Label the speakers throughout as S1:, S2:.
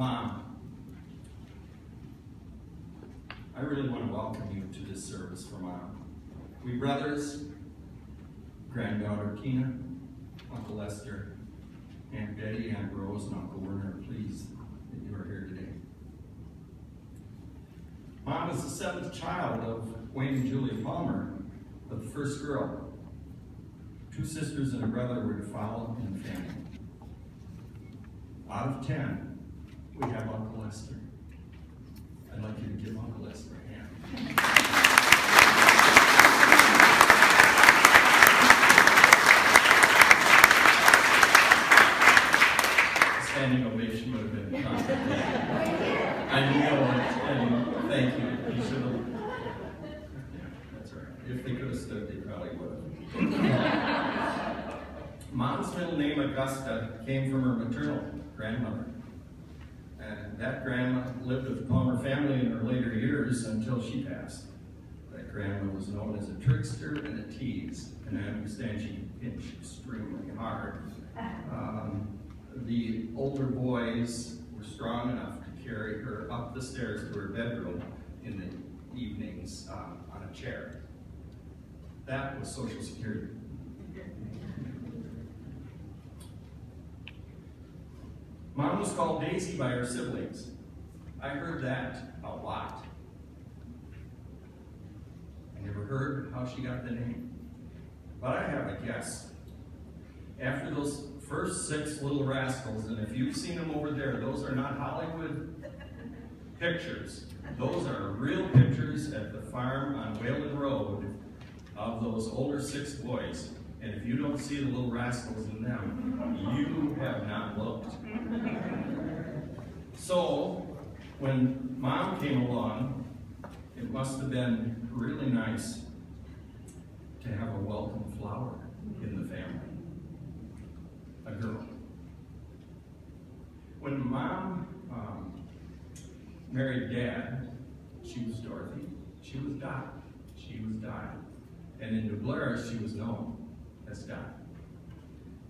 S1: Mom, I really want to welcome you to this service for Mom. We brothers, granddaughter Tina, Uncle Lester, Aunt Betty, Aunt Rose, and Uncle Werner are pleased that you are here today. Mom is the seventh child of Wayne and Julie Palmer, but the first girl. 2 sisters and a brother were to follow in the family. Out of 10, we have Uncle Lester. I'd like you to give Uncle Lester a hand. Standing ovation would have been complicated. I know it, and thank you. You should have. Yeah, that's right. If they could have stood, they probably would have. Mom's middle name, Augusta, came from her maternal grandmother. And that grandma lived with the Palmer family in her later years until she passed. That grandma was known as a trickster and a tease, and I understand she pinched extremely hard. The older boys were strong enough to carry her up the stairs to her bedroom in the evenings on a chair. That was Social Security. Mom was called Daisy by her siblings. I heard that a lot. I never heard how she got the name. But I have a guess. After those first 6 little rascals, and if you've seen them over there, those are not Hollywood pictures. Those are real pictures at the farm on Whalen Road of those older 6 boys. And if you don't see the little rascals in them, you have not looked. So, when Mom came along, it must have been really nice to have a welcome flower in the family. A girl. When Mom married Dad, she was Dorothy. She was Dot. She was Dot. And in Dublair, she was known as Dot.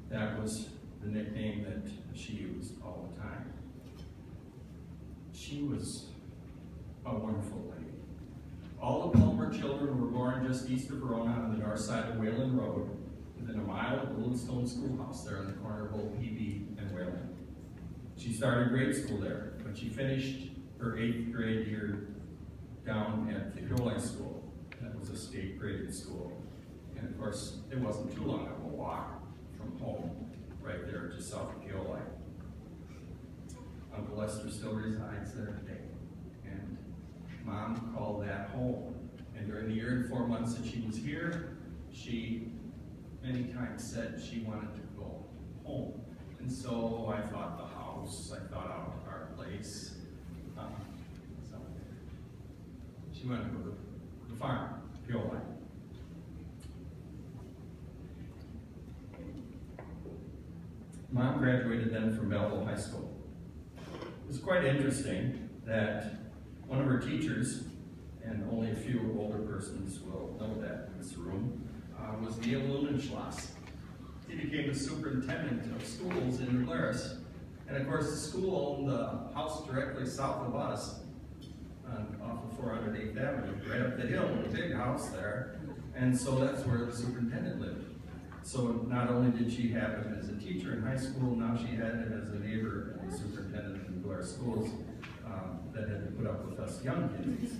S1: That was the nickname that she used all the time. She was a wonderful lady. All the Palmer children were born just east of Verona on the north side of Whalen Road, within a mile of the Little Stone Schoolhouse there on the corner of Old PB and Whalen. She started grade school there, but she finished her 8th grade year down at the Eulogy School. That was a state-graded school. And of course, it wasn't too long of a walk from home, right there just south of Eulogy. Uncle Lester still resides there today. And Mom called that home. And during the year and 4 months that she was here, she many times said she wanted to go home. And so I thought the house, I thought out our place. So she wanted to go to the farm, Eulogy. Mom graduated then from Belleville High School. It was quite interesting that one of her teachers, and only a few older persons will know that in this room, was Neil Lunenschloss. He became the superintendent of schools in Glarus. And of course, the school owned the house directly south of us, off of 408th Avenue, right up the hill, a big house there. And so that's where the superintendent lived. So not only did she have him as a teacher in high school, now she had him as a neighbor and the superintendent in Glarus schools that had to put up with us young kids.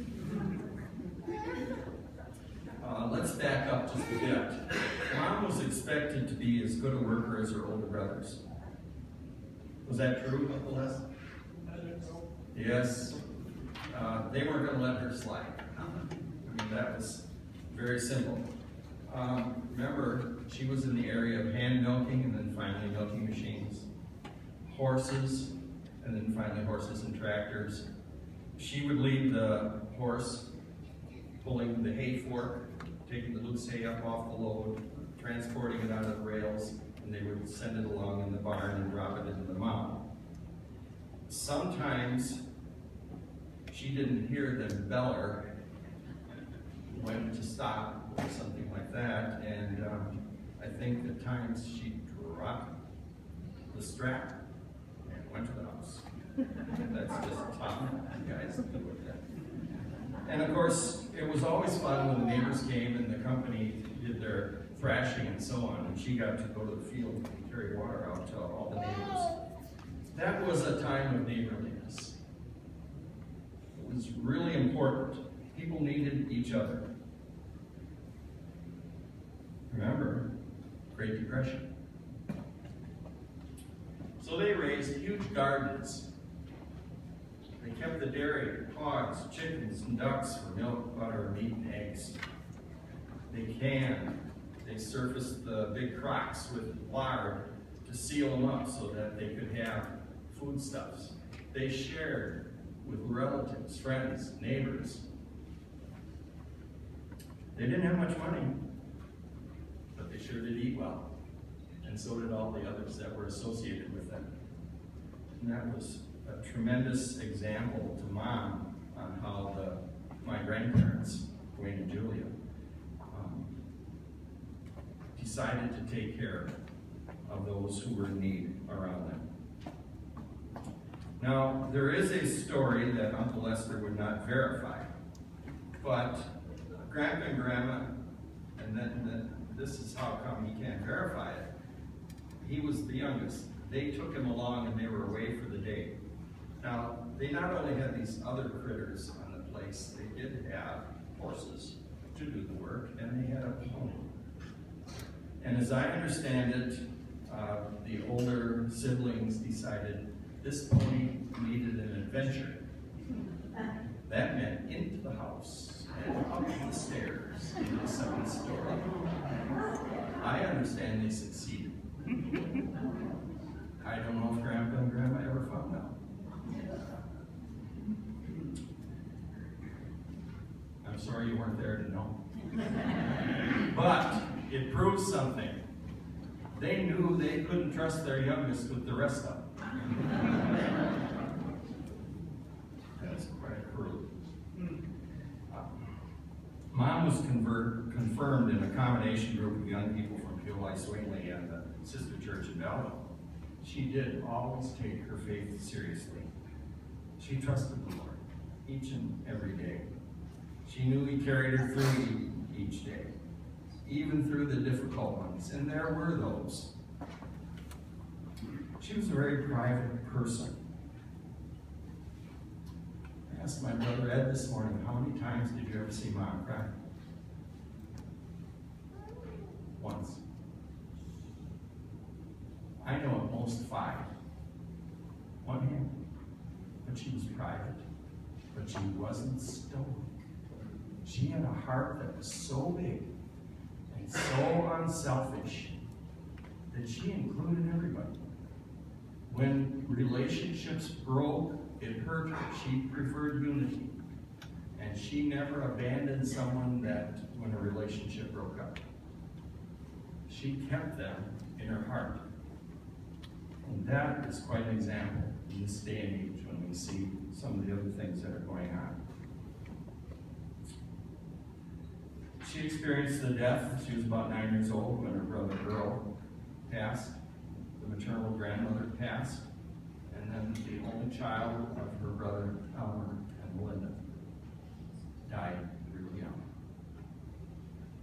S1: Let's back up just a bit. Mom was expected to be as good a worker as her older brothers. Was that true, Uncle Les? Yes. They weren't going to let her slide. I mean, that was very simple. Remember, she was in the area of hand milking and then finally milking machines, horses, and then finally horses and tractors. She would lead the horse pulling the hay fork, taking the loose hay up off the load, transporting it out of the rails, and they would send it along in the barn and drop it into the mound. Sometimes she didn't hear them bell her when to stop or something like that, and I think at times she dropped the strap and went to the house. That's just tough, you guys to deal with that. And of course, it was always fun when the neighbors came and the company did their thrashing and so on, and she got to go to the field and carry water out to all the neighbors. That was a time of neighborliness. It was really important. People needed each other. Remember, Great Depression. So they raised huge gardens. They kept the dairy, hogs, chickens, and ducks for milk, butter, meat, and eggs. They canned. They surfaced the big crocks with lard to seal them up so that they could have foodstuffs. They shared with relatives, friends, neighbors. They didn't have much money, but they sure did eat well. And so did all the others that were associated with them. And that was a tremendous example to Mom on how my grandparents, Wayne and Julia, decided to take care of those who were in need around them. Now, there is a story that Uncle Lester would not verify, but Grandpa and Grandma, and then this is how come he can't verify it. He was the youngest. They took him along and they were away for the day. Now, they not only had these other critters on the place, they did have horses to do the work, and they had a pony. And as I understand it, the older siblings decided this pony needed an adventure. That meant into the house and up the stairs in the second story. I understand they succeeded. I don't know if Grandpa and Grandma ever found out. I'm sorry you weren't there to know. But it proves something. They knew they couldn't trust their youngest with the rest of them. That's quite cruel. Mom was confirmed in a combination group of young people from Peel Swingley and the sister church in Belleville. She did always take her faith seriously. She trusted the Lord each and every day. She knew He carried her through each day, even through the difficult ones, and there were those. She was a very private person. I asked my brother Ed this morning, how many times did you ever see Mom cry? Once. I know at most 5. One hand. But she was private. But she wasn't stoic. She had a heart that was so big and so unselfish that she included everybody. When relationships broke, it hurt her. She preferred unity. And she never abandoned someone that when a relationship broke up. She kept them in her heart. And that is quite an example in this day and age when we see some of the other things that are going on. She experienced the death. She was about 9 years old when her brother Earl passed. The maternal grandmother passed. And then the only child of her brother Elmer and Melinda died really young.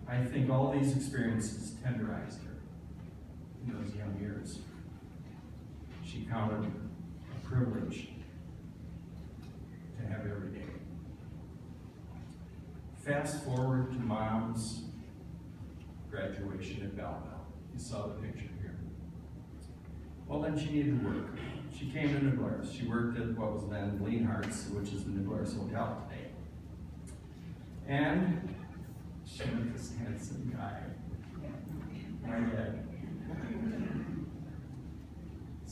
S1: I think all these experiences tenderized her in those young years. She counted a privilege to have every day. Fast forward to Mom's graduation at Belleville. You saw the picture here. Well, then she needed work. She came to Nibbler's. She worked at what was then Leanhart's, which is the Nibbler's Hotel today. And she met this handsome guy, my dad.